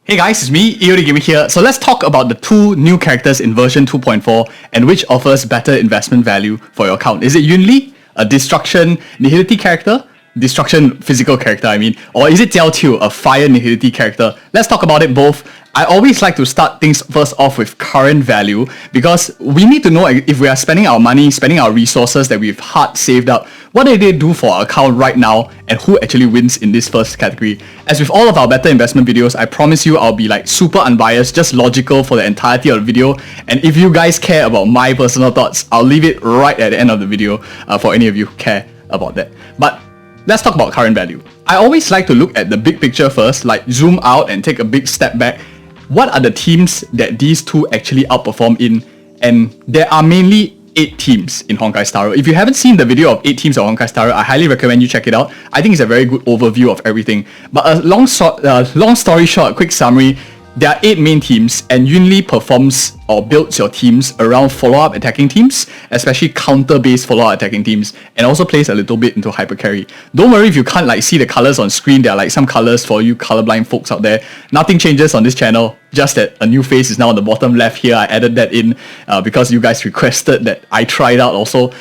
Hey guys, it's me, EODGamer here. So let's talk about the two new characters in version 2.4 and which offers better investment value for your account. Is it Yunli, a destruction nihility character? Destruction physical character, I mean. Or is it Jiaoqiu, a fire nihility character? Let's talk about it both. I always like to start things first off with current value because we need to know if we are spending our money, spending our resources that we've hard saved up, what do they do for our account right now and who actually wins in this first category. As with all of our better investment videos, I promise you I'll be like super unbiased, just logical for the entirety of the video. And if you guys care about my personal thoughts, I'll leave it right at the end of the video for any of you who care about that. But let's talk about current value. I always like to look at the big picture first, like zoom out and take a big step back. What are the teams that these two actually outperform in? And there are mainly 8 teams in Honkai Star Rail. If you haven't seen the video of 8 teams of Honkai Star Rail, I highly recommend you check it out. I think it's a very good overview of everything. But a long story short, quick summary, there are 8 main teams and Yunli performs or builds your teams around follow-up attacking teams, especially counter-based follow-up attacking teams, and also plays a little bit into hyper carry. Don't worry if you can't like see the colors on screen. There are like some colors for you colorblind folks out there. Nothing changes on this channel, just that a new face is now on the bottom left here. I added that in because you guys requested that I try it out also.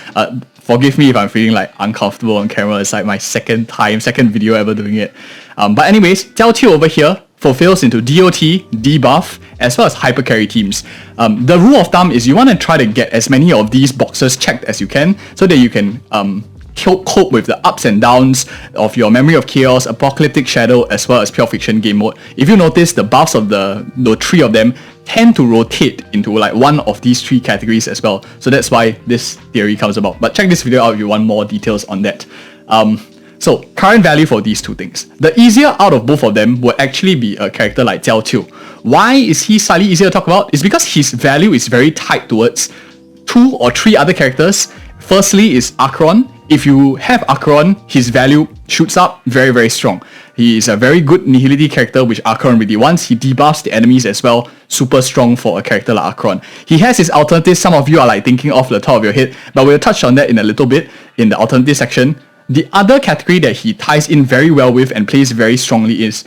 Forgive me if I'm feeling like uncomfortable on camera. It's like my second video ever doing it. But anyways, Jiaoqiu over here fulfills into DOT, debuff, as well as hyper carry teams. The rule of thumb is you want to try to get as many of these boxes checked as you can so that you can cope with the ups and downs of your Memory of Chaos, Apocalyptic Shadow, as well as Pure Fiction game mode. If you notice, the buffs of the 3 of them tend to rotate into like one of these 3 categories as well. So that's why this theory comes about. But check this video out if you want more details on that. So current value for these two things. The easier out of both of them would actually be a character like Jiaoqiu. Why is he slightly easier to talk about? It's because his value is very tied towards 2 or 3 other characters. Firstly is Akirion. If you have Akirion, his value shoots up very, very strong. He is a very good nihility character, which Akirion really wants. He debuffs the enemies as well. Super strong for a character like Akirion. He has his alternatives. Some of you are like thinking off the top of your head, but we'll touch on that in a little bit in the alternative section. The other category that he ties in very well with and plays very strongly is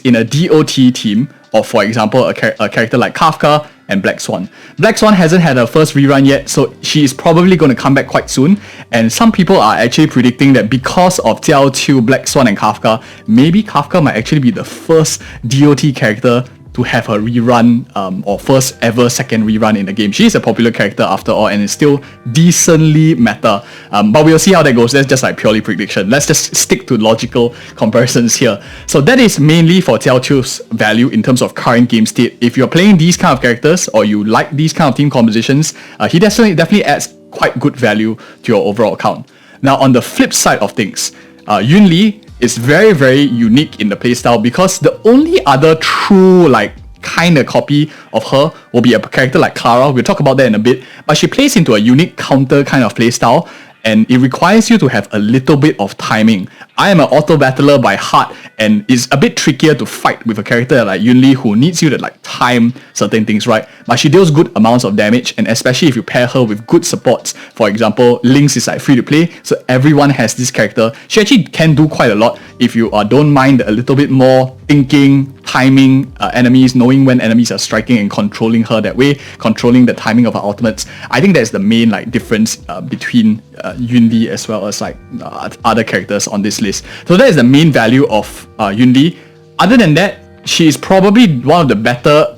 in a DOT team, or for example, a character like Kafka and Black Swan. Black Swan hasn't had her first rerun yet, so she is probably going to come back quite soon. And some people are actually predicting that because of Jiaoqiu, Black Swan, and Kafka, maybe Kafka might actually be the first DOT character to have her rerun or first ever second rerun in the game. She is a popular character after all and is still decently meta. But we'll see how that goes. That's just like purely prediction. Let's just stick to logical comparisons here. So that is mainly for Jiaoqiu's value in terms of current game state. If you're playing these kind of characters or you like these kind of team compositions, he definitely adds quite good value to your overall account. Now on the flip side of things, Yunli is very, very unique in the playstyle because the only other true like kind of copy of her will be a character like Clara. We'll talk about that in a bit, but she plays into a unique counter kind of playstyle and it requires you to have a little bit of timing. I am an auto battler by heart and it's a bit trickier to fight with a character like Yunli who needs you to like time certain things right, but she deals good amounts of damage, and especially if you pair her with good supports. For example, Lynx is like free to play, so everyone has this character. She actually can do quite a lot if you don't mind a little bit more thinking, timing enemies, knowing when enemies are striking and controlling her that way, controlling the timing of her ultimates. I think that's the main like difference between Yunli as well as like other characters on this list. So that is the main value of Yunli. Other than that, she is probably one of the better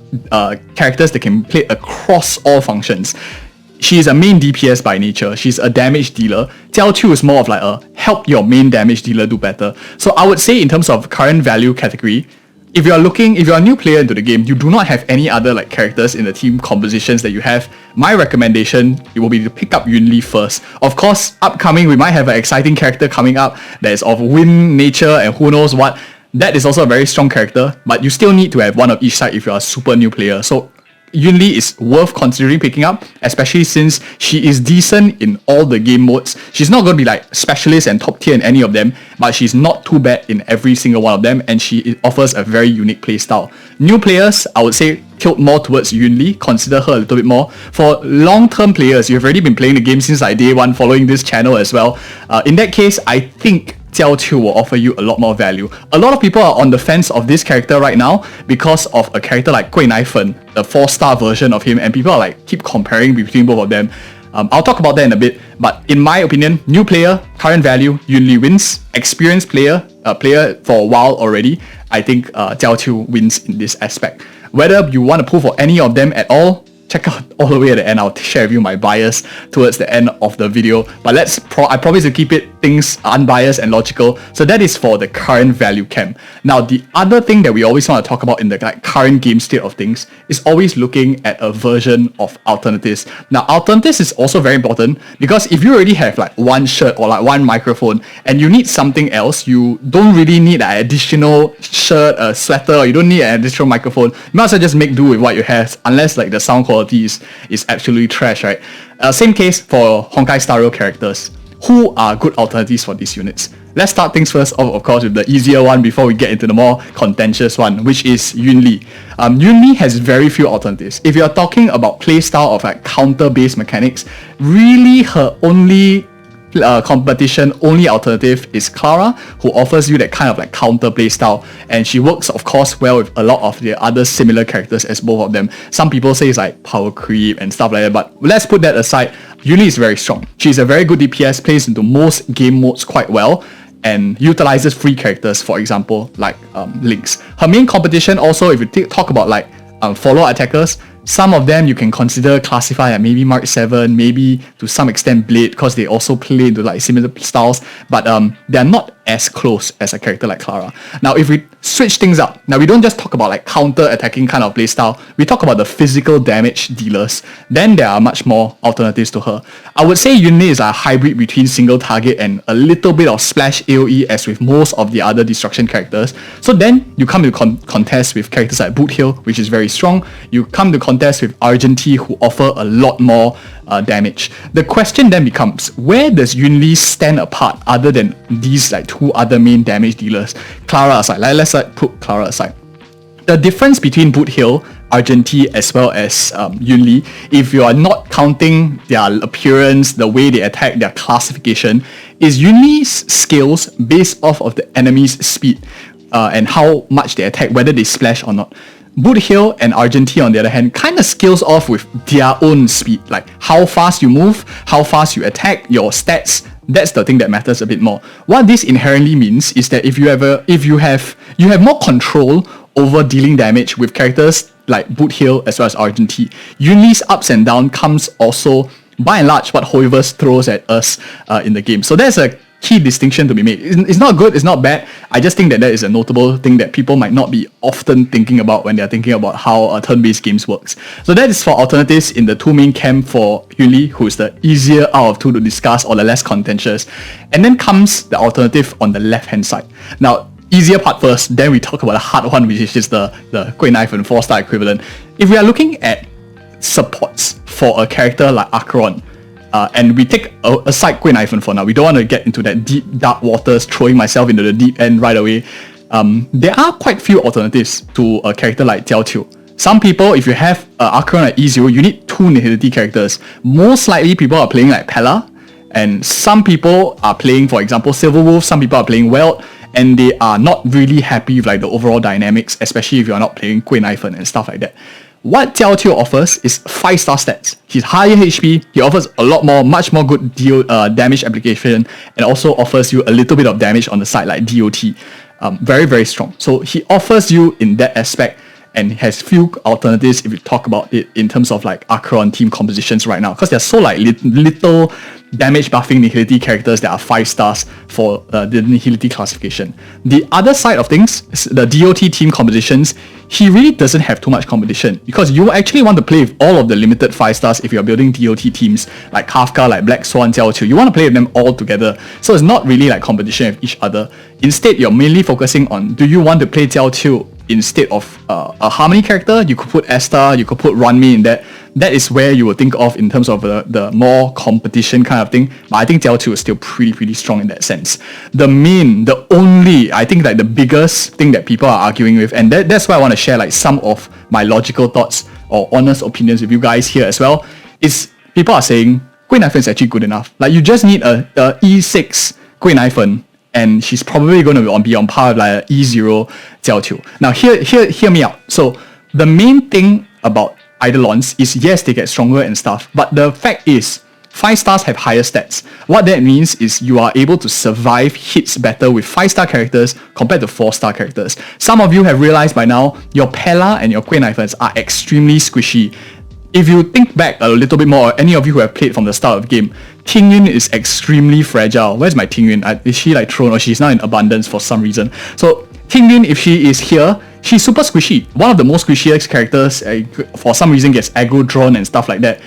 characters that can play across all functions. She is a main DPS by nature. She's a damage dealer. Jiaoqiu is more of like a help your main damage dealer do better. So I would say in terms of current value category, if you're a new player into the game, you do not have any other like characters in the team compositions that you have, my recommendation it will be to pick up Yunli first. Of course, upcoming we might have an exciting character coming up that is of wind nature and who knows what. That is also a very strong character, but you still need to have one of each side if you're a super new player. So Yunli is worth considering picking up, especially since she is decent in all the game modes. She's not going to be like specialist and top tier in any of them, but she's not too bad in every single one of them, and she offers a very unique playstyle. New players, I would say, tilt more towards Yunli, consider her a little bit more. For long-term players, you've already been playing the game since like day one, following this channel as well. In that case, I think Jiaoqiu will offer you a lot more value. A lot of people are on the fence of this character right now because of a character like Gui Naifen, the 4-star version of him, and people are like keep comparing between both of them. I'll talk about that in a bit, but in my opinion, new player, current value, Yunli wins. Experienced player, player for a while already, I think Jiaoqiu wins in this aspect. Whether you want to pull for any of them at all, check out all the way at the end. I'll share with you my bias towards the end of the video. But I promise to keep things unbiased and logical. So that is for the current value camp. Now, the other thing that we always want to talk about in the current game state of things is always looking at a version of alternatives. Now, alternatives is also very important because if you already have like one shirt or like one microphone and you need something else, you don't really need an additional shirt, a sweater, or you don't need an additional microphone. You might as well just make do with what you have, unless like the sound quality is absolutely trash, right? Same case for Honkai style characters. Who are good alternatives for these units? Let's start things first, of course, with the easier one before we get into the more contentious one, which is Yunli. Yunli has very few alternatives. If you're talking about playstyle of like counter-based mechanics, really her only competition only alternative is Clara, who offers you that kind of like counter play style, and she works of course well with a lot of the other similar characters as both of them. Some people say it's like power creep and stuff like that, but let's put that aside. Yunli is very strong. She's a very good DPS, plays into most game modes quite well, and utilizes free characters, for example like Lynx. Her main competition also, if you talk about like follow attackers, some of them you can consider classify at maybe Mark 7, maybe to some extent Blade, because they also play into like similar styles, but they're not as close as a character like Clara. Now, if we switch things up, now we don't just talk about like counter-attacking kind of playstyle, we talk about the physical damage dealers, then there are much more alternatives to her. I would say Yunli is a hybrid between single target and a little bit of splash AoE as with most of the other destruction characters. So then you come to contest with characters like Boothill, which is very strong. You come to contest with Argenti, who offer a lot more damage. The question then becomes, where does Yunli stand apart other than these like two other main damage dealers? Clara aside, let's put Clara aside. The difference between Boothill, Argenti, as well as Yunli, if you are not counting their appearance, the way they attack, their classification, is Yunli's skills based off of the enemy's speed and how much they attack, whether they splash or not. Boothill and Argenti, on the other hand, kind of scales off with their own speed, like how fast you move, how fast you attack, your stats. That's the thing that matters a bit more. What this inherently means is that if you have more control over dealing damage with characters like Boothill as well as Argenti. Yunli's ups and downs comes also by and large what Hoiverse throws at us in the game. So there's a key distinction to be made. It's not good, it's not bad. I just think that is a notable thing that people might not be often thinking about when they're thinking about how turn-based games works. So that is for alternatives in the two main camp for Yunli, who is the easier out of two to discuss or the less contentious. And then comes the alternative on the left-hand side. Now, easier part first, then we talk about the hard one, which is just the Gui Naifen 4-star equivalent. If we are looking at supports for a character like Akirion, and we take aside Gui Naifen for now, we don't want to get into that deep dark waters, throwing myself into the deep end right away. There are quite few alternatives to a character like Jiaoqiu. Some people, if you have Akirion at E0, you need two nihility characters. Most likely people are playing like Pella, and some people are playing, for example, Silverwolf, some people are playing Weld, and they are not really happy with like the overall dynamics, especially if you are not playing Gui Naifen and stuff like that. What Jiaoqiu offers is 5-star stats. He's higher HP, he offers a lot more, much more good damage application, and also offers you a little bit of damage on the side like DOT. Very, very strong. So he offers you in that aspect, and has few alternatives if you talk about it in terms of like Akirion team compositions right now, because they're so like little damage buffing nihility characters that are 5 stars for the nihility classification. The other side of things, the DOT team compositions, he really doesn't have too much competition, because you actually want to play with all of the limited 5 stars if you're building DOT teams like Kafka, like Black Swan, Jiaoqiu. You want to play with them all together, so it's not really like competition with each other. Instead, you're mainly focusing on, do you want to play Jiaoqiu instead of a Harmony character? You could put Esther, you could put Runmi in that. That is where you would think of in terms of the more competition kind of thing. But I think Jiaoqiu is still pretty strong in that sense. The only, I think like the biggest thing that people are arguing with, and that's why I want to share like some of my logical thoughts or honest opinions with you guys here as well, is people are saying Gui Naifen is actually good enough. Like you just need a E6 Gui Naifen and she's probably going to be on par with like E0 Jiaoqiu. Now hear me out. So the main thing about Eidolons is yes, they get stronger and stuff, but the fact is 5 stars have higher stats. What that means is you are able to survive hits better with 5-star characters compared to 4-star characters. Some of you have realized by now your Pella and your Queen Ivans are extremely squishy. If you think back a little bit more, or any of you who have played from the start of the game, Tingyun is extremely fragile. Where's my Tingyun? Is she like thrown, or she's now in abundance for some reason? So Tingyun, if she is here, she's super squishy. One of the most squishiest characters, for some reason gets aggro drawn and stuff like that.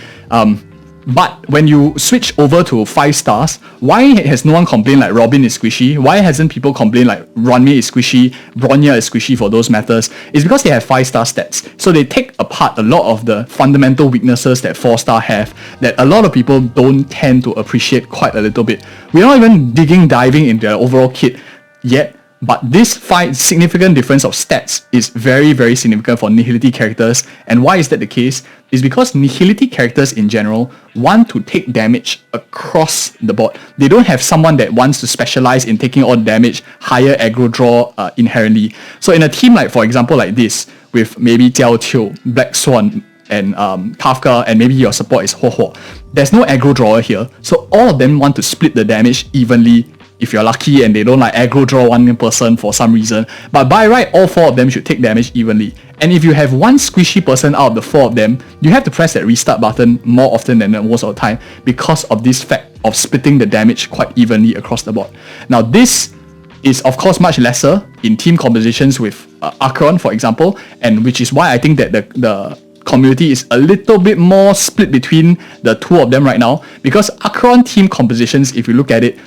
But when you switch over to 5 stars, why has no one complained like Robin is squishy? Why hasn't people complained like Ronmei is squishy, Bronya is squishy for those matters? It's because they have 5-star stats. So they take apart a lot of the fundamental weaknesses that 4-star have that a lot of people don't tend to appreciate quite a little bit. We're not even diving into their overall kit yet. But this significant difference of stats is very, very significant for Nihility characters. And why is that the case? Is because Nihility characters in general want to take damage across the board. They don't have someone that wants to specialize in taking all damage, higher aggro draw inherently. So in a team like, for example, like this, with maybe Jiaoqiu, Black Swan, and Kafka, and maybe your support is Ho Ho, there's no aggro drawer here. So all of them want to split the damage evenly if you're lucky and they don't like aggro draw one person for some reason. But by right, all 4 of them should take damage evenly. And if you have one squishy person out of the 4 of them, you have to press that restart button more often than most of the time because of this fact of splitting the damage quite evenly across the board. Now this is of course much lesser in team compositions with Akirion, for example, and which is why I think that the community is a little bit more split between the 2 of them right now, because Akirion team compositions, if you look at it,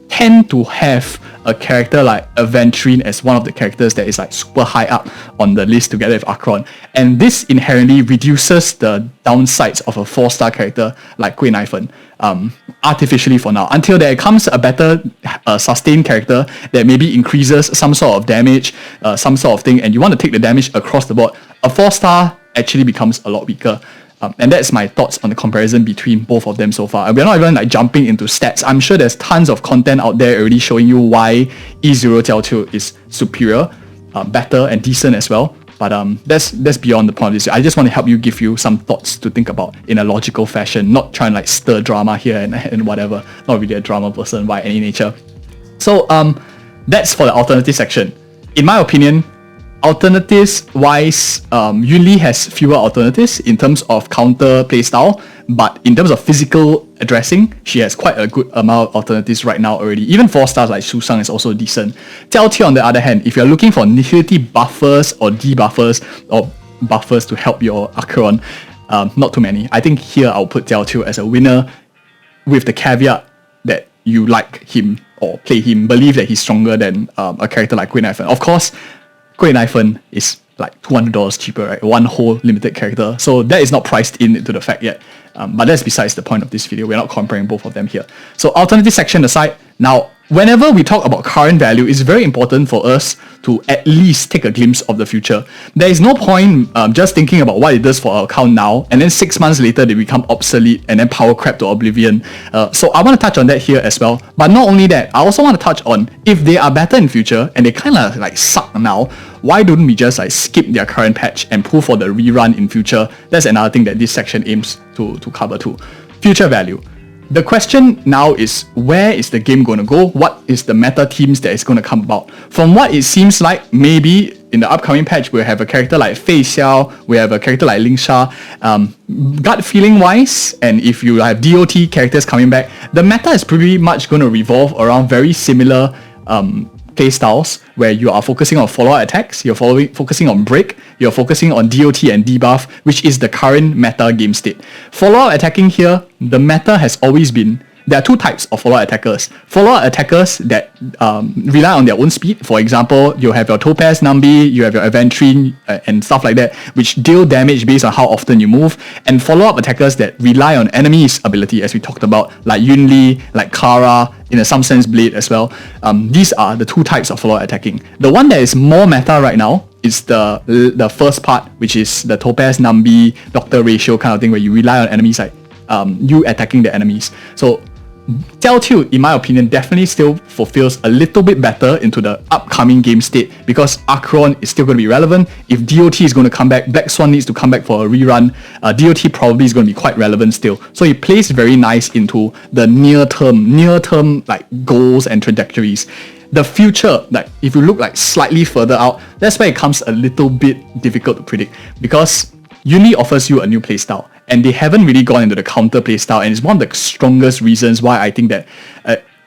tend to have a character like Aventurine as one of the characters that is like super high up on the list together with Akirion. And this inherently reduces the downsides of a 4-star character like Queen Ivan, artificially for now, until there comes a better sustained character that maybe increases some sort of damage, some sort of thing, and you want to take the damage across the board. A 4-star actually becomes a lot weaker. And that's my thoughts on the comparison between both of them so far. And we're not even like jumping into stats. I'm sure there's tons of content out there already showing you why E0 Jiaoqiu is superior, better and decent as well. But that's beyond the point of this. I just want to help you, give you some thoughts to think about in a logical fashion, not trying to like stir drama here and whatever. Not really a drama person by any nature. So that's for the alternative section. In my opinion, alternatives wise, Yunli has fewer alternatives in terms of counter playstyle, but in terms of physical addressing, she has quite a good amount of alternatives right now already. Even 4 stars like Susang is also decent. Jiaoqiu, on the other hand, if you're looking for nihility buffers or debuffers or buffers to help your Akirion, not too many. I think here I'll put Jiaoqiu as a winner, with the caveat that you like him or play him, believe that he's stronger than a character like Queen Ivan. Of course, Queen Ivan is like $200 cheaper, right? One whole limited character. So that is not priced into the fact yet. But that's besides the point of this video. We're not comparing both of them here. So alternative section aside, now whenever we talk about current value, it's very important for us to at least take a glimpse of the future. There is no point just thinking about what it does for our account now, and then 6 months later they become obsolete and then power crap to oblivion. So I want to touch on that here as well. But not only that, I also want to touch on if they are better in future and they kind of like suck now, why don't we just like skip their current patch and pull for the rerun in future? That's another thing that this section aims to cover too. Future value. The question now is, where is the game going to go? What is the meta teams that is going to come about? From what it seems like, maybe in the upcoming patch, we'll have a character like Fei Xiao, we have a character like Ling Sha. Gut feeling wise, and if you have DOT characters coming back, the meta is pretty much going to revolve around very similar playstyles, where you are focusing on follow-up attacks, you're focusing on break, you're focusing on DOT and debuff, which is the current meta game state. Follow-up attacking here, the meta has always been, there are 2 types of follow-up attackers. Follow-up attackers that rely on their own speed. For example, you have your Topaz Nambi, you have your Aventurine and stuff like that, which deal damage based on how often you move. And follow-up attackers that rely on enemies' ability, as we talked about, like Yunli, like Kara, in some sense Blade as well. These are the 2 types of follow-up attacking. The one that is more meta right now is the first part, which is the Topaz Nambi Doctor ratio kind of thing, where you rely on enemies like you attacking the enemies. So Jiaoqiu, in my opinion, definitely still fulfills a little bit better into the upcoming game state because Akirion is still going to be relevant. If DOT is going to come back, Black Swan needs to come back for a rerun, DOT probably is going to be quite relevant still. So it plays very nice into the near term like goals and trajectories. The future, like if you look like slightly further out, that's where it comes a little bit difficult to predict because Yunli offers you a new playstyle and they haven't really gone into the counter playstyle, and it's one of the strongest reasons why I think that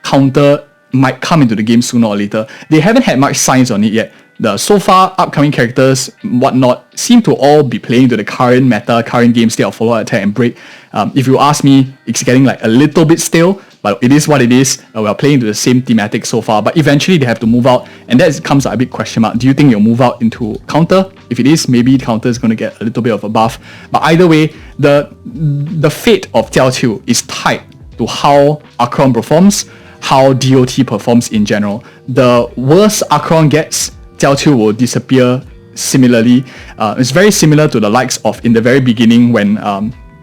counter might come into the game sooner or later. They haven't had much signs on it yet. The so far upcoming characters, whatnot, seem to all be playing to the current meta, current game state of follow, attack, and break. If you ask me, it's getting like a little bit stale, but it is what it is. We're playing to the same thematic so far, but eventually they have to move out, and that comes a big question mark. Do you think you'll move out into counter? If it is, maybe counter is going to get a little bit of a buff. But either way, the fate of Jiaoqiu is tied to how Akirion performs, how DOT performs in general. The worse Akirion gets, Jiaoqiu will disappear similarly. It's very similar to the likes of in the very beginning when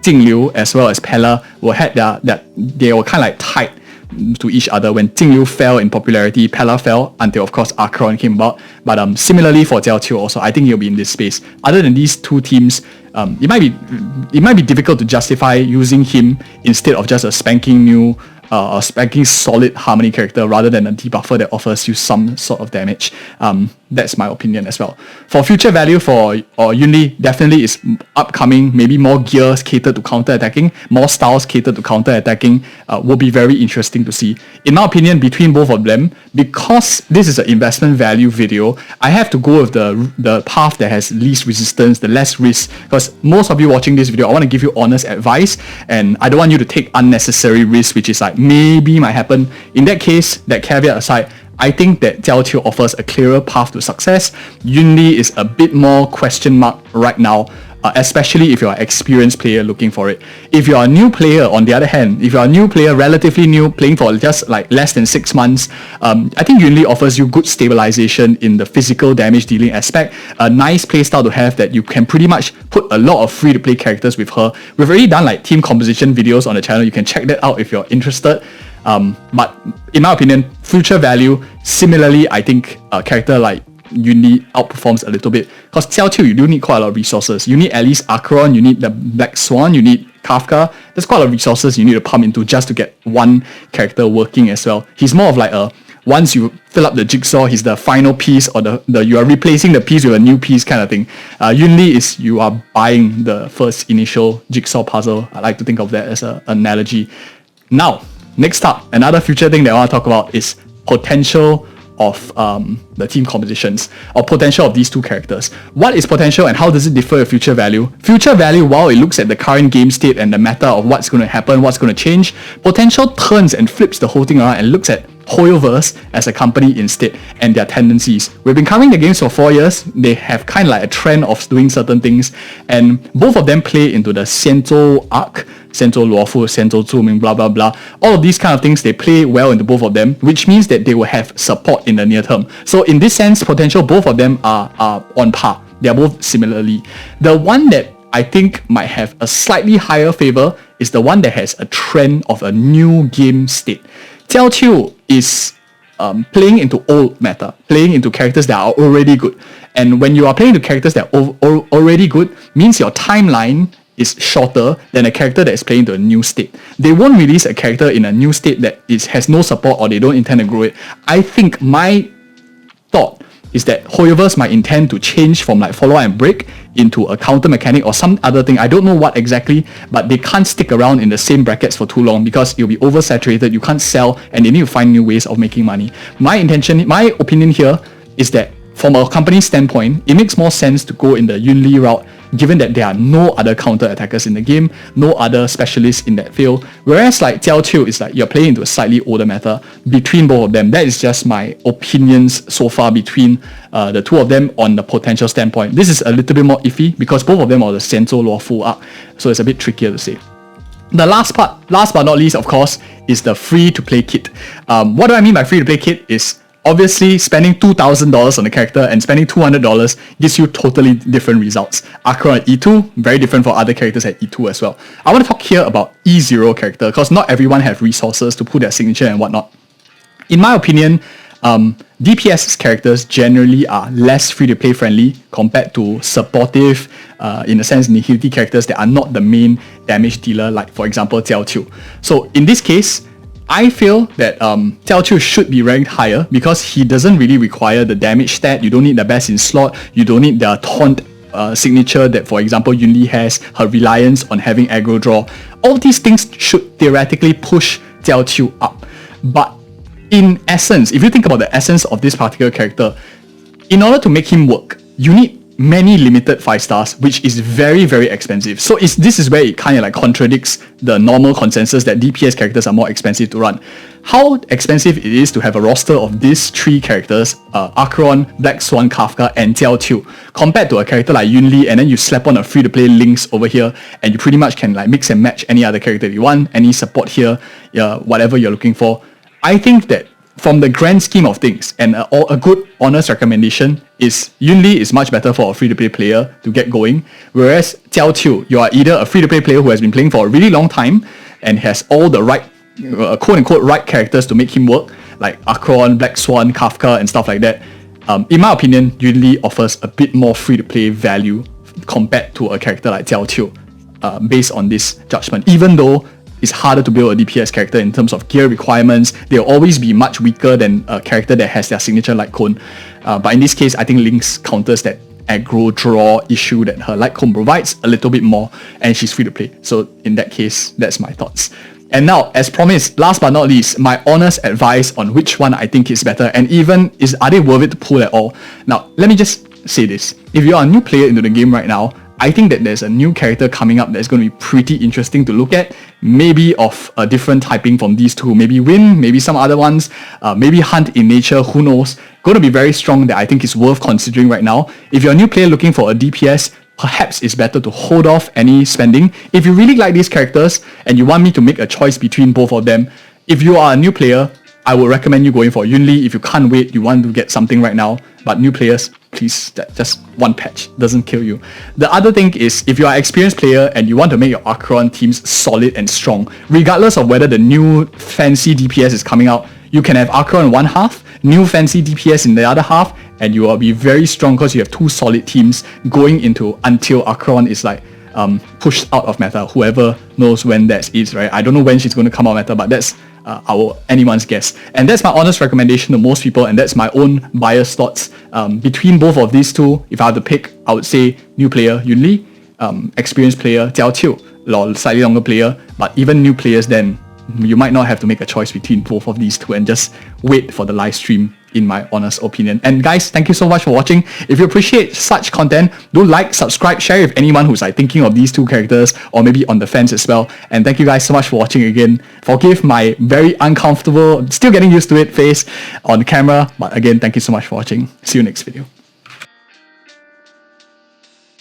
Jingliu as well as Pella they were kind of like tied to each other. When Jingliu fell in popularity, Pella fell until of course Akirion came about. But similarly for Jiaoqiu also, I think he'll be in this space. Other than these two teams, it might be difficult to justify using him instead of just a spanking new a spanking solid harmony character rather than a debuffer that offers you some sort of damage. That's my opinion as well. For future value for Yunli, definitely is upcoming, maybe more gears catered to counter attacking, more styles catered to counter attacking will be very interesting to see. In my opinion, between both of them, because this is an investment value video, I have to go with the path that has least resistance, the less risk, because most of you watching this video, I want to give you honest advice, and I don't want you to take unnecessary risks, which is like maybe might happen. In that case, that caveat aside, I think that Jiaoqiu offers a clearer path to success. Yunli is a bit more question mark right now, especially if you're an experienced player looking for it. If you're a new player, on the other hand, if you're a new player, relatively new, playing for just like less than 6 months, I think Yunli offers you good stabilization in the physical damage dealing aspect, a nice playstyle to have that you can pretty much put a lot of free-to-play characters with her. We've already done like team composition videos on the channel. You can check that out if you're interested. But in my opinion, future value, similarly, I think a character like Yunli outperforms a little bit. Because Jiaoqiu, you do need quite a lot of resources. You need at least Akirion, you need the Black Swan, you need Kafka. There's quite a lot of resources you need to pump into just to get one character working as well. He's more of like a, once you fill up the jigsaw, he's the final piece, or the you are replacing the piece with a new piece kind of thing. Yunli is you are buying the first initial jigsaw puzzle. I like to think of that as an analogy. Now, next up, another future thing that I want to talk about is potential of the team compositions, or potential of these two characters. What is potential and how does it differ with future value? Future value, while it looks at the current game state and the meta of what's going to happen, what's going to change, potential turns and flips the whole thing around and looks at Hoyoverse as a company instead and their tendencies. We've been covering the games for 4 years. They have kind of like a trend of doing certain things, and both of them play into the Senzo arc, Senzo Luofu, Senzo Zuming, blah blah blah. All of these kind of things, they play well into both of them, which means that they will have support in the near term. So in this sense, potential, both of them are on par. They are both similarly. The one that I think might have a slightly higher favor is the one that has a trend of a new game state. Jiaoqiu is playing into old meta, playing into characters that are already good. And when you are playing into characters that are already good, means your timeline is shorter than a character that is playing to a new state. They won't release a character in a new state that has no support, or they don't intend to grow it. I think my thought is that Hoyoverse might intend to change from like follow and break into a counter mechanic or some other thing. I don't know what exactly, but they can't stick around in the same brackets for too long because it'll be oversaturated, you can't sell, and they need to find new ways of making money. My opinion here is that from a company standpoint, it makes more sense to go in the Yunli route, given that there are no other counter attackers in the game, no other specialists in that field. Whereas like Jiaoqiu is like you're playing into a slightly older meta between both of them. That is just my opinions so far between the two of them on the potential standpoint. This is a little bit more iffy because both of them are the Senzo Luofu arc, so it's a bit trickier to say. The last but not least, of course, is the free-to-play kit. What do I mean by free-to-play kit is Obviously, spending $2,000 on a character and spending $200 gives you totally different results. Akirion at E2, very different for other characters at E2 as well. I want to talk here about E0 character, because not everyone have resources to put their signature and whatnot. In my opinion, DPS characters generally are less free-to-play friendly compared to supportive, in a sense, nihility characters that are not the main damage dealer, like for example Jiaoqiu. So in this case, I feel that Jiaoqiu should be ranked higher because he doesn't really require the damage stat. You don't need the best in slot. You don't need the taunt signature that, for example, Yunli has, her reliance on having aggro draw. All these things should theoretically push Jiaoqiu up. But in essence, if you think about the essence of this particular character, in order to make him work, you need many limited 5 stars, which is very, very expensive. So this is where it kind of like contradicts the normal consensus that DPS characters are more expensive to run. How expensive it is to have a roster of these 3 characters, Akirion, Black Swan, Kafka, and Jiaoqiu, compared to a character like Yunli, and then you slap on a free-to-play links over here, and you pretty much can like mix and match any other character you want, any support here, whatever you're looking for. I think that from the grand scheme of things, and a good honest recommendation is Yunli is much better for a free-to-play player to get going, whereas Jiaoqiu, you are either a free-to-play player who has been playing for a really long time and has all the right, quote-unquote, right characters to make him work, like Akirion, Black Swan, Kafka, and stuff like that. In my opinion, Yunli offers a bit more free-to-play value compared to a character like Jiaoqiu, based on this judgment, even though it's harder to build a DPS character in terms of gear requirements. They'll always be much weaker than a character that has their signature light cone. But in this case, I think Lynx counters that aggro draw issue that her light cone provides a little bit more, and she's free to play. So in that case, that's my thoughts. And now, as promised, last but not least, my honest advice on which one I think is better, and even are they worth it to pull at all. Now, let me just say this. If you're a new player into the game right now, I think that there's a new character coming up that's going to be pretty interesting to look at. Maybe of a different typing from these two. Maybe Win, maybe some other ones. Maybe Hunt in Nature, who knows. Going to be very strong that I think is worth considering right now. If you're a new player looking for a DPS, perhaps it's better to hold off any spending. If you really like these characters and you want me to make a choice between both of them, if you are a new player, I would recommend you going for Yunli. If you can't wait, you want to get something right now. But new players, please, just one patch doesn't kill you. The other thing is, if you are an experienced player and you want to make your Akirion teams solid and strong, regardless of whether the new fancy DPS is coming out, you can have Akirion in one half, new fancy DPS in the other half, and you will be very strong because you have 2 solid teams going into until Akirion is like pushed out of meta. Whoever knows when that is, right? I don't know when she's going to come out meta, but that's anyone's guess. And that's my honest recommendation to most people, and that's my own biased thoughts. Between both of these two, if I had to pick, I would say new player Yunli, experienced player Jiaoqiu, slightly longer player, but even new players, then you might not have to make a choice between both of these two and just wait for the live stream, in my honest opinion. And guys, thank you so much for watching. If you appreciate such content, do like, subscribe, share with anyone who's like thinking of these two characters or maybe on the fence as well. And thank you guys so much for watching again. Forgive my very uncomfortable, still getting used to it face on camera. But again, thank you so much for watching. See you next video.